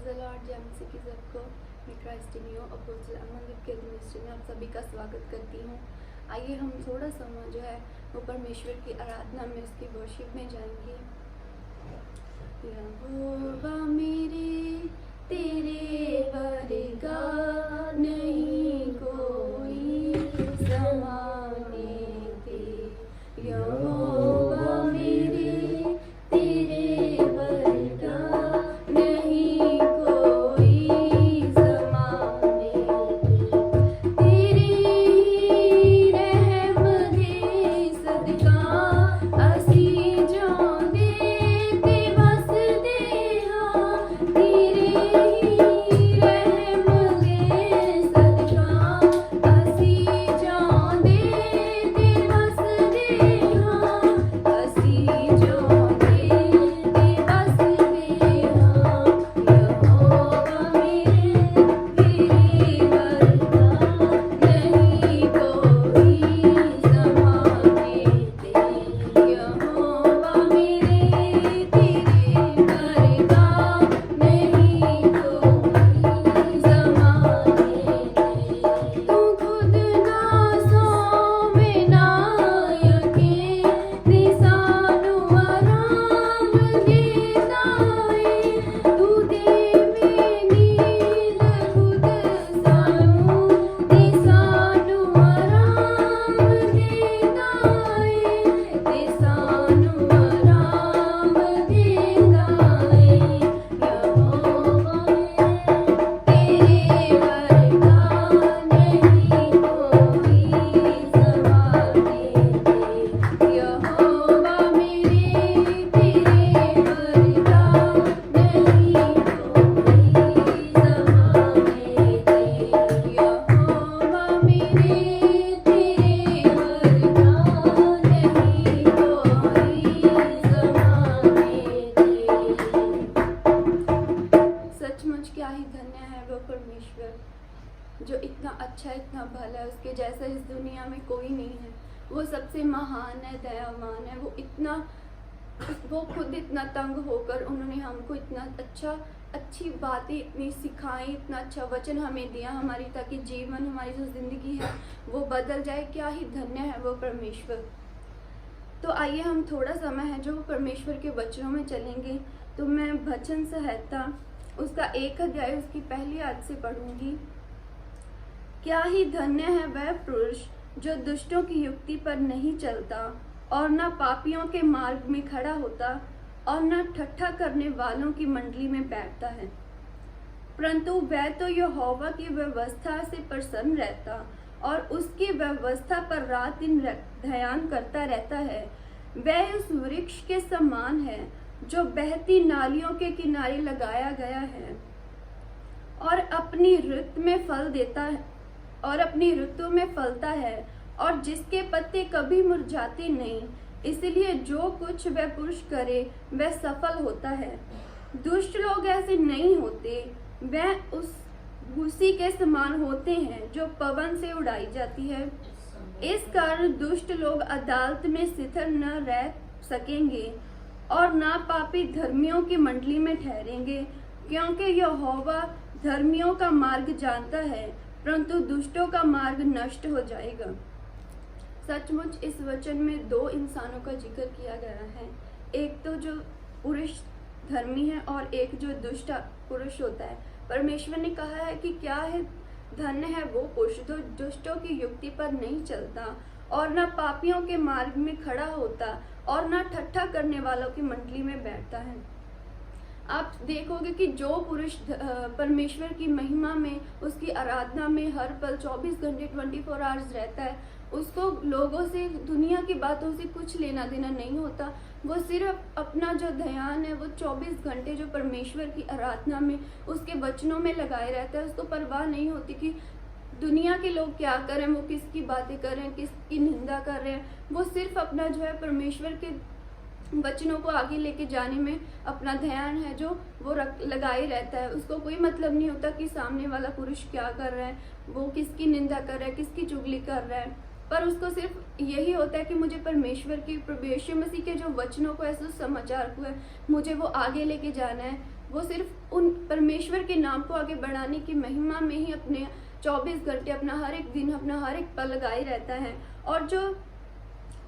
Praise the Lord. जय मसीह की सबको। मैं Christ in you apostle Amandeep के मिनिस्ट्री में आप सभी का स्वागत करती हूँ। आइए हम थोड़ा समय जो है वो परमेश्वर की आराधना में, उसकी वर्शिप में जाएंगे। यहोवा मेरे तेरे वर्गा नहीं कोई समाने दे। यहोवा मेरे तेरे वर्गा नहीं कोई समाने दे। तेरी रहम दे सदका असी जाने ते बस दे। हाँ तेरी रहम दे सदका असी जाने ते बस दे। हाँ असी जाने ते बस दे। हाँ यहोवा मेरे तेरे वर्गा नहीं कोई समाने दे। यहोवा मेरे तेरे वर्गा नहीं कोई समाने दे। तू खुद ना सोवे ना यके ते सानू आराम देता है। तू देवे नील खुद सानू ते सानू आराम देता है। ते सानू आराम देता है। यहोवा तेरे वर्गा नहीं कोई समाने दे। यहोवा मेरे तेरे वर्गा नहीं कोई समाने दे। यहोवा मेरे तेरे वर्गा नहीं कोई समाने दे। सचमुच क्या ही धन्य है वो परमेश्वर जो इतना अच्छा, इतना भला है। उसके जैसा इस दुनिया में कोई नहीं है। वो सबसे महान है, दयावान है। वो खुद इतना तंग होकर उन्होंने हमको इतना अच्छी बातें इतनी सिखाई, इतना अच्छा वचन हमें दिया हमारी, ताकि जीवन, हमारी जो जिंदगी है वो बदल जाए। क्या ही धन्य है वो परमेश्वर। तो आइए हम थोड़ा समय है जो परमेश्वर के वचनों में चलेंगे। तो मैं वचन संहिता उसका 1 अध्याय उसकी पहली आयत से पढ़ूंगी। क्या ही धन्य है वह पुरुष जो दुष्टों की युक्ति पर नहीं चलता और न पापियों के मार्ग में खड़ा होता और न ठट्ठा करने वालों की मंडली में बैठता है, परंतु वह तो यहोवा की व्यवस्था से प्रसन्न रहता और उसकी व्यवस्था पर रात दिन ध्यान करता रहता है। वह उस वृक्ष के समान है जो बहती नालियों के किनारे लगाया गया है और अपनी ऋतु में फल देता है और अपनी ऋतु में फलता है और जिसके पत्ते कभी मुरझाते नहीं। इसलिए जो कुछ वह पुरुष करे वह सफल होता है। दुष्ट लोग ऐसे नहीं होते, वह उस भूसी के समान होते हैं जो पवन से उड़ाई जाती है। इस कारण दुष्ट लोग अदालत में स्थिर न रह सकेंगे और ना पापी धर्मियों की मंडली में ठहरेंगे, क्योंकि यहोवा धर्मियों का मार्ग जानता है, परंतु दुष्टों का मार्ग नष्ट हो जाएगा। सचमुच इस वचन में 2 इंसानों का जिक्र किया गया है। एक तो जो पुरुष धर्मी है और एक जो दुष्ट पुरुष होता है। परमेश्वर ने कहा है कि क्या है धन्य है वो पुरुष जो दुष्टों की युक्ति पर नहीं चलता और न पापियों के मार्ग में खड़ा होता और न ठट्ठा करने वालों की मंडली में बैठता है। आप देखोगे कि जो पुरुष परमेश्वर की महिमा में, उसकी आराधना में हर पल 24 घंटे 24 आवर्स रहता है, उसको लोगों से, दुनिया की बातों से कुछ लेना देना नहीं होता। वो सिर्फ अपना जो ध्यान है वो 24 घंटे जो परमेश्वर की आराधना में, उसके वचनों में लगाए रहता है। उसको परवाह नहीं होती कि दुनिया के लोग क्या कर रहे हैं, वो किसकी बातें कर रहे हैं, किसकी निंदा कर रहे हैं। वो सिर्फ अपना जो है परमेश्वर के वचनों को आगे लेके जाने में अपना ध्यान है जो वो लगाए रहता है। उसको कोई मतलब नहीं होता कि सामने वाला पुरुष क्या कर रहा है, वो किसकी निंदा कर रहा है, किसकी चुगली कर रहा है, पर उसको सिर्फ यही होता है कि मुझे परमेश्वर की, प्रभु यीशु मसीह के जो वचनों को, ऐसे समाचार को है, मुझे वो आगे लेके जाना है, वो सिर्फ उन परमेश्वर के नाम को आगे बढ़ाने की महिमा में ही अपने 24 घंटे, अपना हर एक दिन, अपना हर एक पल लगाए रहता है। और जो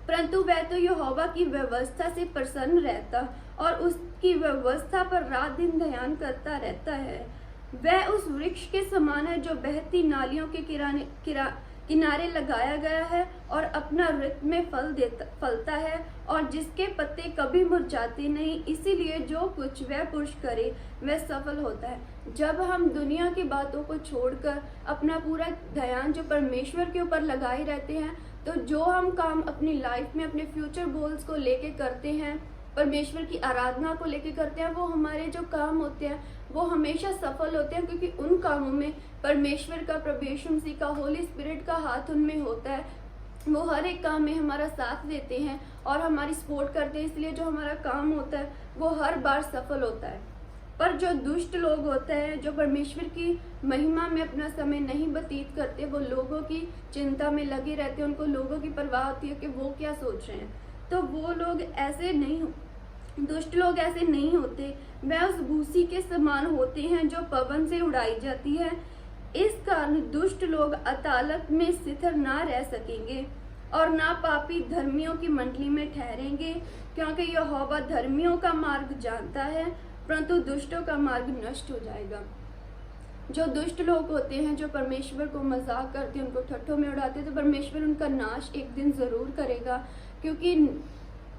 परंतु वह तो यहोवा की व्यवस्था से प्रसन्न रहता और उसकी व्यवस्था पर रात दिन ध्यान करता रहता है। वह उस वृक्ष के समान है जो बहती नालियों के किनारे लगाया गया है और अपना ऋतु में फलता है और जिसके पत्ते कभी मुरझाते नहीं। इसीलिए जो कुछ वह पुरुष करे वह सफल होता है। जब हम दुनिया की बातों को छोड़कर अपना पूरा ध्यान जो परमेश्वर के ऊपर लगाए रहते हैं, तो जो हम काम अपनी लाइफ में अपने फ्यूचर गोल्स को लेके करते हैं, परमेश्वर की आराधना को लेके करते हैं, वो हमारे जो काम होते हैं वो हमेशा सफल होते हैं, क्योंकि उन कामों में परमेश्वर का, प्रभु यीशु मसीह का, होली स्पिरिट का हाथ उनमें होता है। वो हर एक काम में हमारा साथ देते हैं और हमारी सपोर्ट करते हैं, इसलिए जो हमारा काम होता है वो हर बार सफल होता है। पर जो दुष्ट लोग होते हैं, जो परमेश्वर की महिमा में अपना समय नहीं व्यतीत करते, वो लोगों की चिंता में लगे रहते हैं, उनको लोगों की परवाह होती है कि वो क्या सोच रहे हैं। तो वो लोग ऐसे नहीं, दुष्ट लोग ऐसे नहीं होते, वह उस भूसी के समान होते हैं जो पवन से उड़ाई जाती है। इस कारण दुष्ट लोग अदालत में स्थिर ना रह सकेंगे और ना पापी धर्मियों की मंडली में ठहरेंगे, क्योंकि यहोवा धर्मियों का मार्ग जानता है परंतु दुष्टों का मार्ग नष्ट हो जाएगा। जो दुष्ट लोग होते हैं, जो परमेश्वर को मजाक करते हैं, उनको ठट्ठों में उड़ाते हैं, तो परमेश्वर उनका नाश एक दिन जरूर करेगा। क्योंकि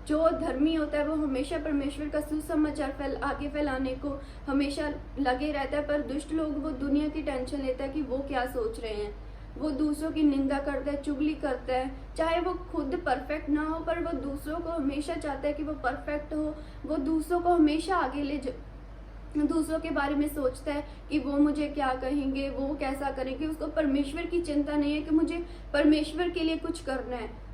जो धर्मी होता है वो हमेशा परमेश्वर का सुसमाचार आगे फैलाने को हमेशा लगे रहता है, पर दुष्ट लोग वो दुनिया की टेंशन लेता है कि वो क्या सोच रहे हैं। वो दूसरों की निंदा करता है, चुगली करता है, चाहे वो खुद परफेक्ट ना हो, पर वो दूसरों को हमेशा चाहता है कि वो परफेक्ट हो। वो दूसरों को हमेशा आगे दूसरों के बारे में सोचता है कि वो मुझे क्या कहेंगे, वो कैसा करेंगे। उसको परमेश्वर की चिंता नहीं है कि मुझे परमेश्वर के लिए कुछ करना है।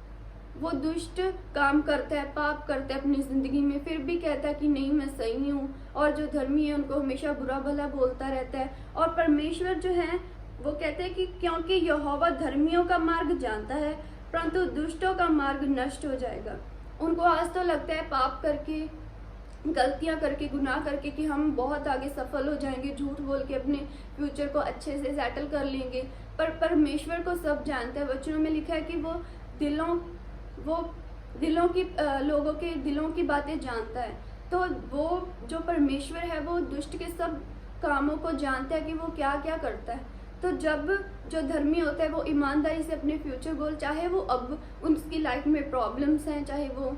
वो दुष्ट काम करता है, पाप करता है अपनी जिंदगी में, फिर भी कहता है कि नहीं मैं सही हूँ। और जो धर्मी है उनको हमेशा बुरा भला बोलता रहता है। और परमेश्वर जो है वो कहते हैं कि क्योंकि यहोवा धर्मियों का मार्ग जानता है परंतु दुष्टों का मार्ग नष्ट हो जाएगा। उनको आज तो लगता है पाप करके, गलतियां करके, गुनाह करके कि हम बहुत आगे सफल हो जाएंगे, झूठ बोल के अपने फ्यूचर को अच्छे से सेटल कर लेंगे। पर परमेश्वर को सब जानता है। वचनों में लिखा है कि वो दिलों की लोगों के दिलों की बातें जानता है। तो वो जो परमेश्वर है वो दुष्ट के सब कामों को जानता है कि वो क्या क्या करता है। तो जब जो धर्मी होता है वो ईमानदारी से अपने फ्यूचर गोल, चाहे वो अब उसकी लाइफ में प्रॉब्लम्स हैं, चाहे वो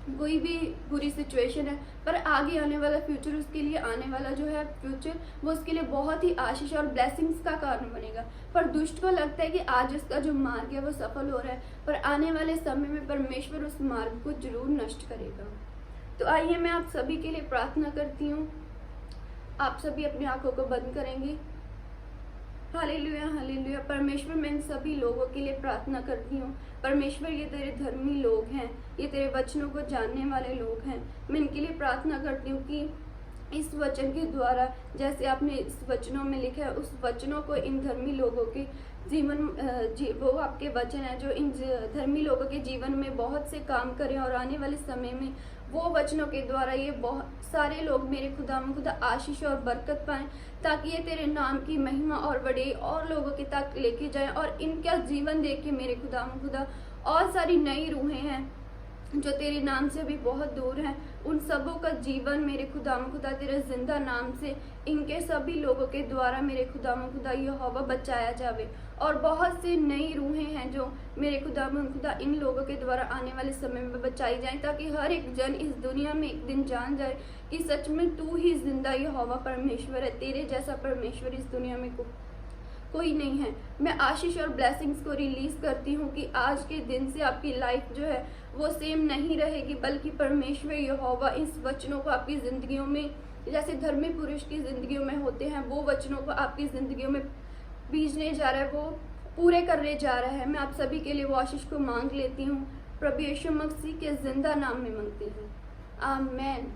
कोई भी बुरी सिचुएशन है, पर आगे आने वाला फ्यूचर, उसके लिए आने वाला जो है फ्यूचर, वो उसके लिए बहुत ही आशीष और ब्लेसिंग्स का कारण बनेगा। पर दुष्ट को लगता है कि आज उसका जो मार्ग है वो सफल हो रहा है, पर आने वाले समय में परमेश्वर उस मार्ग को जरूर नष्ट करेगा। तो आइए मैं आप सभी के लिए प्रार्थना करती हूँ। आप सभी अपनी आंखों को बंद करेंगे। Hallelujah, hallelujah. परमेश्वर, मैं इन सभी लोगों के लिए प्रार्थना करती हूँ। परमेश्वर, ये तेरे धर्मी लोग हैं, ये तेरे वचनों को जानने वाले लोग हैं। मैं इनके लिए प्रार्थना करती हूँ कि इस वचन के द्वारा, जैसे आपने इस वचनों में लिखा है, उस वचनों को इन धर्मी लोगों के जीवन वो आपके वचन है जो इन धर्मी लोगों के जीवन में बहुत से काम करें और आने वाले समय में वो वचनों के द्वारा ये बहुत सारे लोग मेरे खुदा आशीष और बरकत पाएं, ताकि ये तेरे नाम की महिमा और बड़े और लोगों के तक लेके जाएं। और इनका जीवन देख के मेरे खुदा और सारी नई रूहें हैं जो तेरे नाम से अभी बहुत दूर हैं, उन सबों का जीवन मेरे खुदा तेरे जिंदा नाम से इनके सभी लोगों के द्वारा मेरे खुदा यहोवा बचाया जावे। और बहुत सी नई रूहें हैं जो मेरे खुदा इन लोगों के द्वारा आने वाले समय में बचाई जाएं, ताकि हर एक जन इस दुनिया में एक दिन जान जाए कि सच में तू ही जिंदा यहोवा परमेश्वर है। तेरे जैसा परमेश्वर इस दुनिया में कोई नहीं है। मैं आशीष और ब्लेसिंग्स को रिलीज करती हूँ कि आज के दिन से आपकी लाइफ जो है वो सेम नहीं रहेगी, बल्कि परमेश्वर यहोवा इस वचनों को आपकी जिंदगियों में, जैसे धर्मी पुरुष की जिंदगियों में होते हैं, वो वचनों को आपकी जिंदगियों में बीजने जा रहा है, वो पूरे करने जा रहा है। मैं आप सभी के लिए वो आशीष को मांग लेती हूँ, प्रभु यीशु मसीह के जिंदा नाम में मांगती हूँ, आमीन।